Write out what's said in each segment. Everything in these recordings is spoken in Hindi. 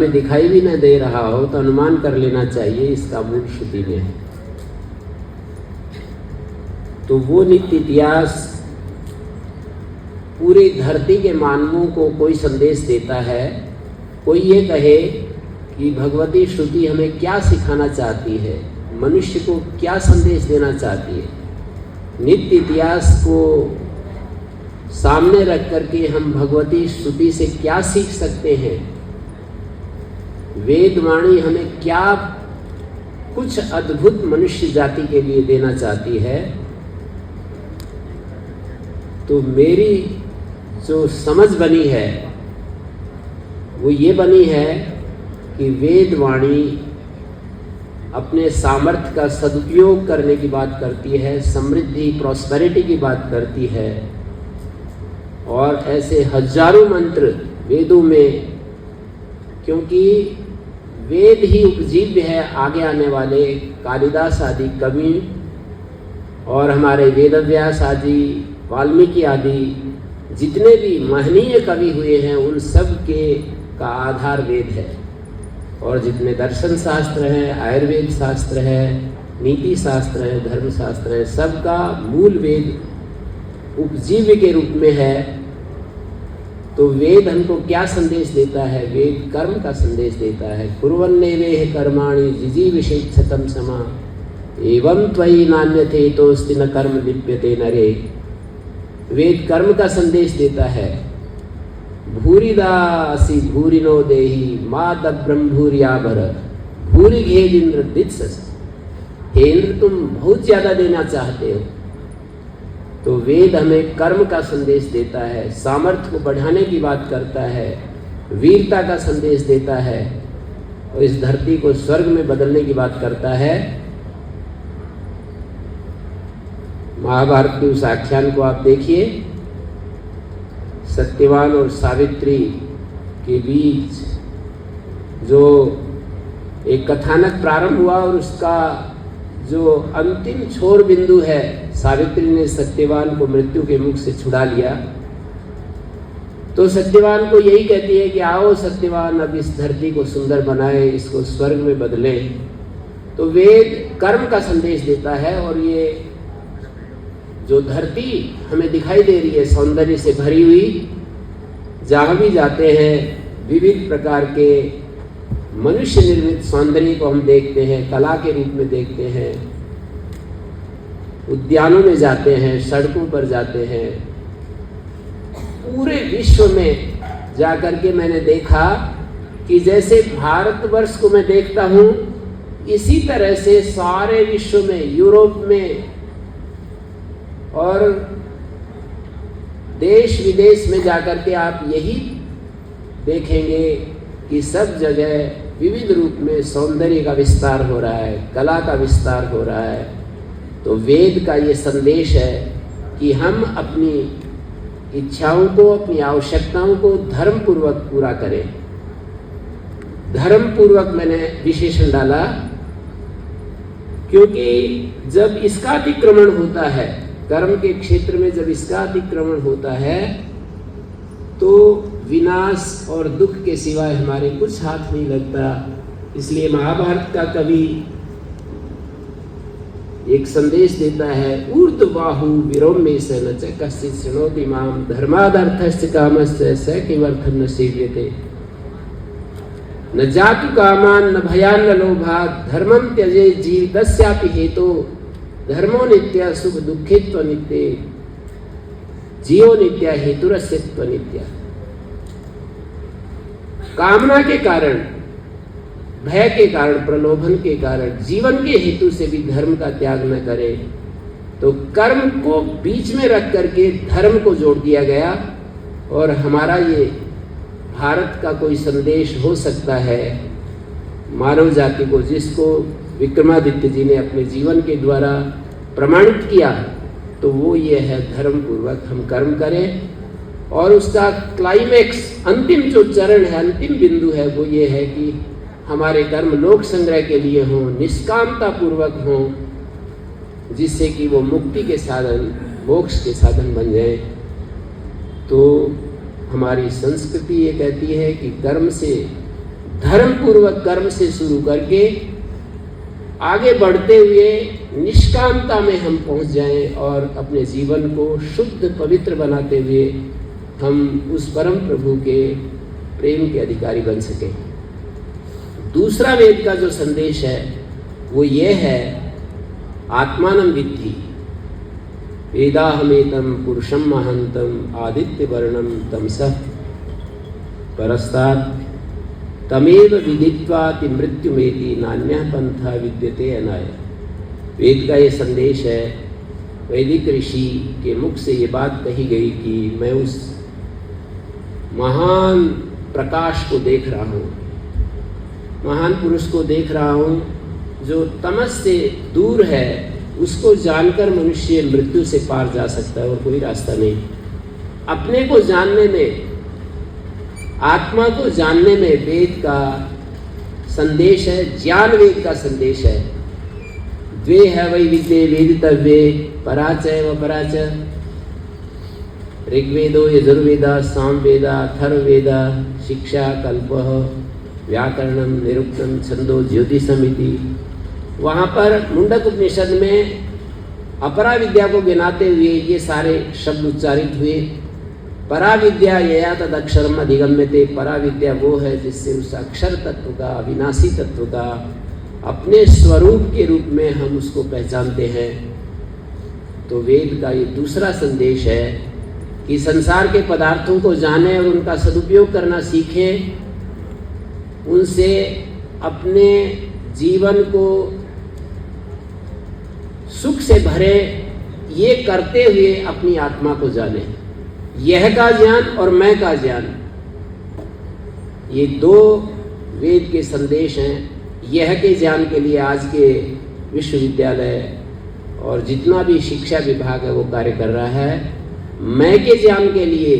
हमें दिखाई भी न दे रहा हो तो अनुमान कर लेना चाहिए इसका मूल श्रुति में है। तो वो नित्य इतिहास पूरी धरती के मानवों को कोई संदेश देता है। कोई ये कहे कि भगवती श्रुति हमें क्या सिखाना चाहती है, मनुष्य को क्या संदेश देना चाहती है। नित्य इतिहास को सामने रख करके हम भगवती श्रुति से क्या सीख सकते हैं, वेदवाणी हमें क्या कुछ अद्भुत मनुष्य जाति के लिए देना चाहती है। तो मेरी जो समझ बनी है वो ये बनी है कि वेदवाणी अपने सामर्थ्य का सदुपयोग करने की बात करती है, समृद्धि प्रॉस्पेरिटी की बात करती है। और ऐसे हजारों मंत्र वेदों में, क्योंकि वेद ही उपजीव्य है आगे आने वाले कालिदास आदि कवि और हमारे वेदव्यास आदि, वाल्मीकि आदि जितने भी महनीय कवि हुए हैं उन सब के का आधार वेद है। और जितने दर्शन शास्त्र हैं, आयुर्वेद शास्त्र है, नीति शास्त्र है, धर्म शास्त्र है, सबका मूल वेद उपजीव्य के रूप में है। तो वेद हमको क्या संदेश देता है? वेद कर्म का संदेश देता है। कुर्वन्नेवेह कर्माणि जिजीविषेच्छतं समा एवं त्वयि नान्यथे तोस्ति न कर्म लिप्यते नरे। वेद कर्म का संदेश देता है। भूरिदासी भूरिनो देहि माद ब्रह्मभूरियाभर भूरि घेद इंद्र दित्सस। हे इंद्र तुम बहुत ज्यादा देना चाहते हो। तो वेद हमें कर्म का संदेश देता है, सामर्थ्य को बढ़ाने की बात करता है, वीरता का संदेश देता है और इस धरती को स्वर्ग में बदलने की बात करता है। महाभारत के उस आख्यान को आप देखिए, सत्यवान और सावित्री के बीच जो एक कथानक प्रारंभ हुआ और उसका जो अंतिम छोर बिंदु है, सावित्री ने सत्यवान को मृत्यु के मुख से छुड़ा लिया। तो सत्यवान को यही कहती है कि आओ सत्यवान, अब इस धरती को सुंदर बनाए, इसको स्वर्ग में बदले। तो वेद कर्म का संदेश देता है और ये जो धरती हमें दिखाई दे रही है सौंदर्य से भरी हुई, जहाँ भी जाते हैं विविध प्रकार के मनुष्य निर्मित सौंदर्य को हम देखते हैं, कला के रूप में देखते हैं। उद्यानों में जाते हैं, सड़कों पर जाते हैं, पूरे विश्व में जाकर के मैंने देखा कि जैसे भारतवर्ष को मैं देखता हूँ इसी तरह से सारे विश्व में, यूरोप में और देश विदेश में जाकर के आप यही देखेंगे कि सब जगह विविध रूप में सौंदर्य का विस्तार हो रहा है, कला का विस्तार हो रहा है। तो वेद का ये संदेश है कि हम अपनी इच्छाओं को, अपनी आवश्यकताओं को धर्म पूर्वक पूरा करें। धर्म पूर्वक मैंने विशेषण डाला क्योंकि जब इसका अतिक्रमण होता है, कर्म के क्षेत्र में जब इसका अतिक्रमण होता है तो विनाश और दुख के सिवाय हमारे कुछ हाथ नहीं लगता। इसलिए महाभारत का कवि एक संदेश देता है, ऊर्ध्वबाहु विरोम्येष न च कश्चित् शृणोति माम धर्मादर्थस्य कामस्य स किमर्थं न सेव्यते। न जातु कामान न भयान न लोभात् धर्मं त्यजेत् जीवितस्यापि हेतो धर्मो नित्य सुख दुःखित्व नित्य जीवो नित्य हेतुरस्यत्व नित्य। कामना के कारण, भय के कारण, प्रलोभन के कारण, जीवन के हेतु से भी धर्म का त्याग न करे। तो कर्म को बीच में रख करके धर्म को जोड़ दिया गया। और हमारा ये भारत का कोई संदेश हो सकता है मानव जाति को, जिसको विक्रमादित्य जी ने अपने जीवन के द्वारा प्रमाणित किया, तो वो ये है धर्म पूर्वक हम कर्म करें। और उसका क्लाइमेक्स, अंतिम जो चरण है, अंतिम बिंदु है, वो ये है कि हमारे कर्म लोक संग्रह के लिए हों, निष्कामता पूर्वक हों, जिससे कि वो मुक्ति के साधन, मोक्ष के साधन बन जाए। तो हमारी संस्कृति ये कहती है कि कर्म से धर्म पूर्वक कर्म से शुरू करके आगे बढ़ते हुए निष्कामता में हम पहुंच जाएं और अपने जीवन को शुद्ध पवित्र बनाते हुए हम उस परम प्रभु के प्रेम के अधिकारी बन सकें। दूसरा वेद का जो संदेश है वो ये है, आत्मानं विद्धि वेदाहमेतं पुरुषं महान्तं आदित्य वर्णं तमसः परस्तात् तमेव विदित्वाति मृत्युमेति नान्यः पंथा विद्यते अनाय। वेद का ये संदेश है, वैदिक ऋषि के मुख से ये बात कही गई कि मैं उस महान प्रकाश को देख रहा हूँ, महान पुरुष को देख रहा हूँ जो तमस से दूर है। उसको जानकर मनुष्य मृत्यु से पार जा सकता है और कोई रास्ता नहीं। अपने को जानने में, आत्मा को जानने में वेद का संदेश है, ज्ञान वेद का संदेश है। द्वे है वै विद्ये वेदितव्ये पराचय व पराच। ऋग्वेदो यजुर्वेदा सामवेदा अथर्ववेदा शिक्षा कल्पः व्याकरणम निरुक्तम छंदो ज्योतिषमिति। वहाँ पर मुंडक उपनिषद में अपरा विद्या को गिनाते हुए ये सारे शब्द उच्चारित हुए। परा विद्या यया तद अक्षरम अधिगम्यते। परा विद्या वो है जिससे उस अक्षर तत्व का, अविनाशी तत्व का अपने स्वरूप के रूप में हम उसको पहचानते हैं। तो वेद का ये दूसरा संदेश है कि संसार के पदार्थों को जानें और उनका सदुपयोग करना सीखें, उनसे अपने जीवन को सुख से भरे, ये करते हुए अपनी आत्मा को जाने। यह का ज्ञान और मैं का ज्ञान, ये दो वेद के संदेश हैं। यह के ज्ञान के लिए आज के विश्वविद्यालय और जितना भी शिक्षा विभाग है वो कार्य कर रहा है। मैं के ज्ञान के लिए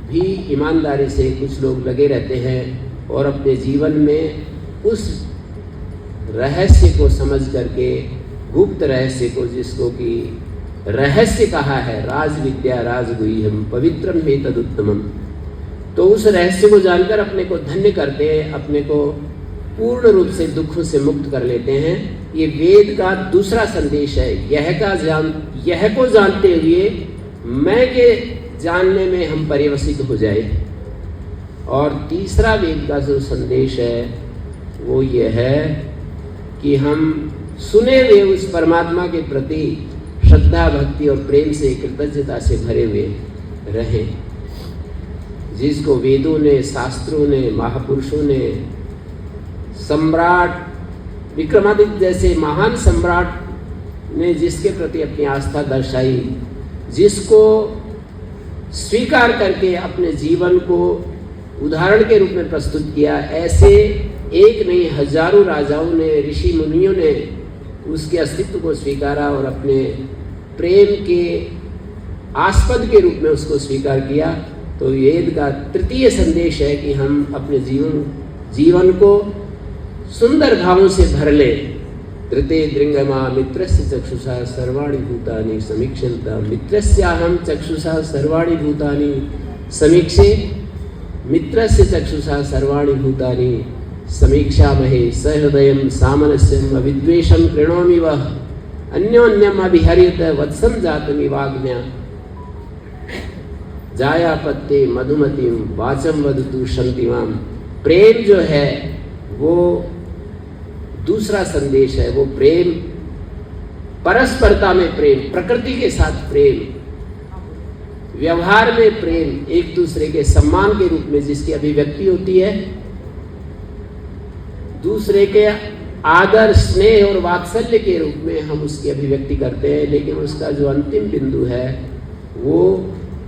भी ईमानदारी से कुछ लोग लगे रहते हैं और अपने जीवन में उस रहस्य को समझ करके, गुप्त रहस्य को, जिसको कि रहस्य कहा है, राज विद्या राजगुह्यम पवित्रम हेतदुत्तमम, तो उस रहस्य को जानकर अपने को धन्य करते हैं, अपने को पूर्ण रूप से दुखों से मुक्त कर लेते हैं। ये वेद का दूसरा संदेश है। यह को जानते हुए मैं के जानने में हम पर्यवसित हो जाए। और तीसरा वेद का जो संदेश है वो ये है कि हम सुने हुए उस परमात्मा के प्रति श्रद्धा, भक्ति और प्रेम से, कृतज्ञता से भरे हुए रहें, जिसको वेदों ने, शास्त्रों ने, महापुरुषों ने, सम्राट विक्रमादित्य जैसे महान सम्राट ने जिसके प्रति अपनी आस्था दर्शाई, जिसको स्वीकार करके अपने जीवन को उदाहरण के रूप में प्रस्तुत किया, ऐसे एक नहीं हजारों राजाओं ने, ऋषि मुनियों ने उसके अस्तित्व को स्वीकारा और अपने प्रेम के आस्पद के रूप में उसको स्वीकार किया। तो वेद का तृतीय संदेश है कि हम अपने जीवन को सुंदर भावों से भर ले। तृतीय दृंगमा मित्रस्य चक्षुषा सर्वाणि भूतानि समीक्षन्ता। मित्रस्याहं चक्षुषा सर्वाणि भूतानि समीक्षे। मित्रस्य चक्षुषा सर्वाणि भूतानि समीक्षामहे। सहृदयं सामनस्यम् अविद्वेषं कृणोमि वः। अन्योन्यम अभिहर्यत वत्सं जातमिवाज्ञा। जायापत्ते मधुमतिं वाचं वदतु शान्तिमां। प्रेम जो है वो दूसरा संदेश है। वो प्रेम, परस्परता में प्रेम, प्रकृति के साथ प्रेम, व्यवहार में प्रेम, एक दूसरे के सम्मान के रूप में जिसकी अभिव्यक्ति होती है, दूसरे के आदर, स्नेह और वात्सल्य के रूप में हम उसकी अभिव्यक्ति करते हैं। लेकिन उसका जो अंतिम बिंदु है वो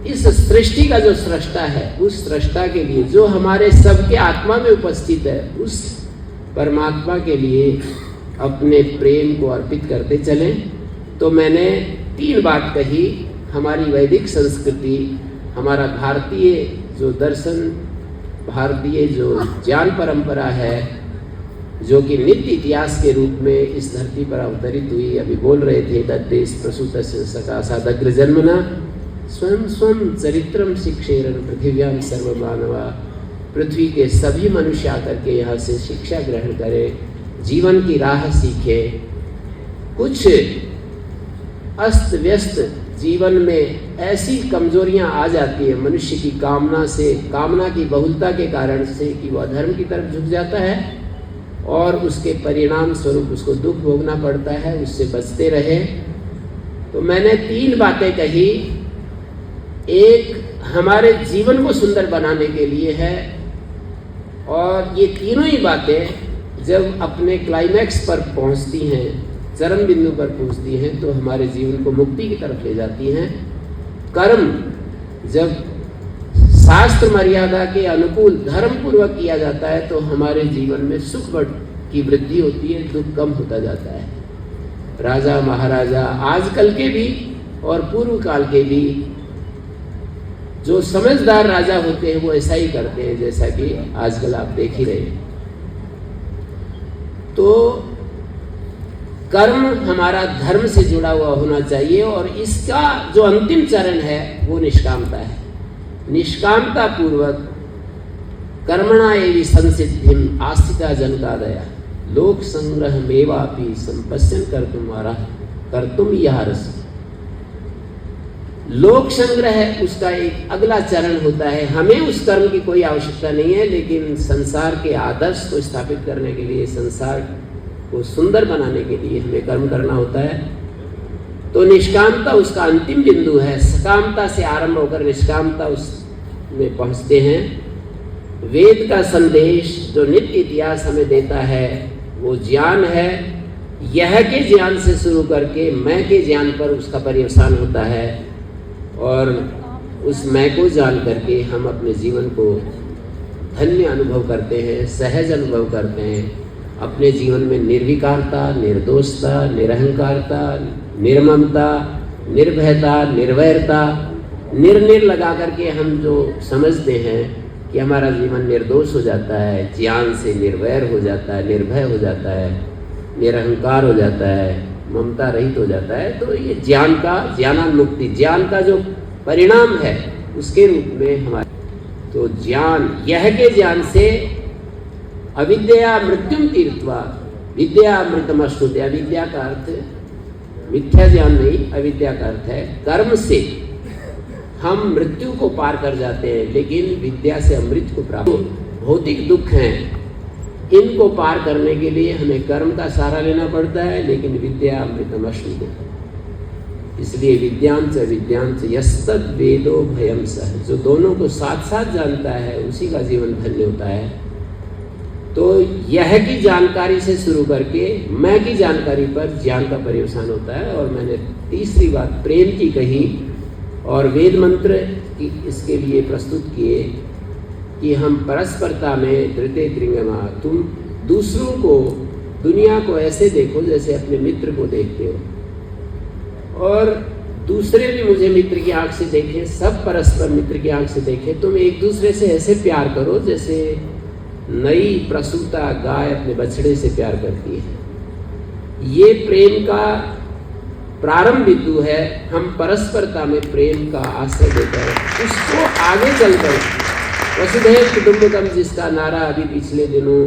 इस सृष्टि का जो सृष्टा है, उस सृष्टा के लिए जो हमारे सबके आत्मा में उपस्थित है, उस परमात्मा के लिए अपने प्रेम को अर्पित करते चलें। तो मैंने 3 बात कही। हमारी वैदिक संस्कृति, हमारा भारतीय जो दर्शन, भारतीय जो ज्ञान परंपरा है, जो कि नित्य इतिहास के रूप में इस धरती पर अवतरित हुई। अभी बोल रहे थे, तद्देश प्रसूतस्य सकाशादग्र जन्मना स्वयं स्वयं चरित्रम शिक्षेरन पृथिव्यां सर्वमानवा। पृथ्वी के सभी मनुष्य आकर के यहाँ से शिक्षा ग्रहण करें, जीवन की राह सीखें। कुछ अस्त व्यस्त जीवन में ऐसी कमजोरियां आ जाती है मनुष्य की कामना की बहुलता के कारण से कि वह धर्म की तरफ झुक जाता है और उसके परिणाम स्वरूप उसको दुख भोगना पड़ता है। उससे बचते रहे। तो मैंने 3 बातें कही। एक हमारे जीवन को सुंदर बनाने के लिए है, और ये तीनों ही बातें जब अपने क्लाइमैक्स पर पहुंचती हैं, चरम बिंदु पर पहुंचती हैं, तो हमारे जीवन को मुक्ति की तरफ ले जाती हैं। कर्म जब शास्त्र मर्यादा के अनुकूल धर्म पूर्वक किया जाता है तो हमारे जीवन में सुख की वृद्धि होती है, दुख कम होता जाता है। राजा महाराजा आजकल के भी और पूर्व काल के भी जो समझदार राजा होते हैं वो ऐसा ही करते हैं, जैसा कि आजकल आप देख ही रहे हैं। तो कर्म हमारा धर्म से जुड़ा हुआ होना चाहिए, और इसका जो अंतिम चरण है वो निष्कामता है। निष्कामता पूर्वक कर्मणा एवं संसिद्धिम आस्थिता जनकादया लोक संग्रह मेवापि संपश्यन कर्तुम यह रस। लोक संग्रह उसका एक अगला चरण होता है। हमें उस कर्म की कोई आवश्यकता नहीं है, लेकिन संसार के आदर्श को स्थापित करने के लिए, संसार को सुंदर बनाने के लिए हमें कर्म करना होता है। तो निष्कामता उसका अंतिम बिंदु है। सकामता से आरंभ होकर निष्कामता उसमें पहुंचते हैं। वेद का संदेश जो नित्य इतिहास हमें देता है वो ज्ञान है। यह के ज्ञान से शुरू करके मैं के ज्ञान पर उसका पर्यवसान होता है, और उस मैं को जान करके हम अपने जीवन को धन्य अनुभव करते हैं, सहज अनुभव करते हैं। अपने जीवन में निर्विकारता, निर्दोषता, निरहंकारता, निर्ममता, निर्भयता, निर्वैरता, निर्निर लगा करके हम जो समझते हैं कि हमारा जीवन निर्दोष हो जाता है, ज्ञान से निर्वैर हो जाता है, निर्भय हो जाता है, निरहंकार हो जाता है, ममता रहित हो जाता है। तो ये ज्ञानान्मुक्ति, ज्ञान का जो परिणाम है उसके रूप में हमारे, तो ज्ञान, यह के ज्ञान से अविद्या मृत्युम तीर्थवा विद्या अमृतमश्नुते। अविद्या का अर्थ मिथ्या ज्ञान नहीं, अविद्या का अर्थ है कर्म से हम मृत्यु को पार कर जाते हैं, लेकिन विद्या से अमृत को प्राप्त। भौतिक दुख हैं, इनको पार करने के लिए हमें कर्म का सहारा लेना पड़ता है, लेकिन विद्या अमृतमश्नुते। इसलिए विद्यांच यस्तद वेदो भयम सह, जो दोनों को साथ साथ जानता है उसी का जीवन धन्य होता है। तो यह की जानकारी से शुरू करके मैं की जानकारी पर ज्ञान का पर्यवसान होता है। और मैंने तीसरी बात प्रेम की कही, और वेद मंत्र की इसके लिए प्रस्तुत किए कि हम परस्परता में धृते त्रिंगमा, तुम दूसरों को, दुनिया को ऐसे देखो जैसे अपने मित्र को देखते हो, और दूसरे भी मुझे मित्र की आंख से देखें, सब परस्पर मित्र की आंख से देखें। तुम एक दूसरे से ऐसे प्यार करो जैसे नई प्रसूता गाय अपने बछड़े से प्यार करती है। ये प्रेम का प्रारंभ बिंदु है। हम परस्परता में प्रेम का आश्रय देकर उसको आगे चलकर वसुधैव कुटुंबकम, जिसका नारा अभी पिछले दिनों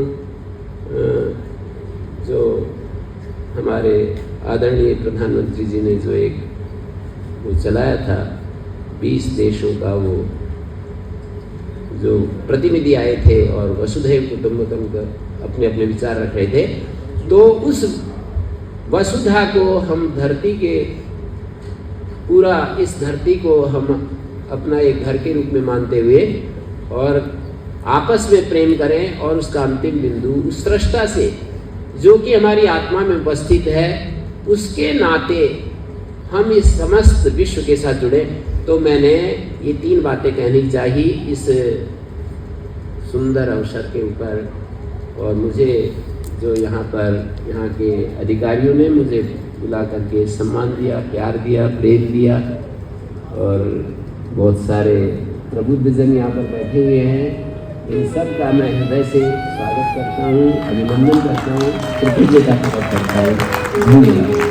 जो हमारे आदरणीय प्रधानमंत्री जी ने जो एक वो चलाया था, 20 देशों का वो जो प्रतिनिधि आए थे और वसुधैव कुटुंबकम का अपने अपने विचार रख रहे थे, तो उस वसुधा को हम धरती के पूरा इस धरती को हम अपना एक घर के रूप में मानते हुए और आपस में प्रेम करें, और उसका अंतिम बिंदु उस सृष्टा से जो कि हमारी आत्मा में उपस्थित है उसके नाते हम इस समस्त विश्व के साथ जुड़े। तो मैंने ये 3 बातें कहनी चाहिए इस सुंदर अवसर के ऊपर, और मुझे जो यहाँ के अधिकारियों ने मुझे बुला करके सम्मान दिया, प्यार दिया, प्रेम दिया, और बहुत सारे प्रबुद्धजन यहाँ पर बैठे हुए हैं, इन सब का मैं हृदय से स्वागत करता हूँ, अभिनंदन करता हूँ, कृतज्ञता प्रकट करता हूँ। धन्यवाद।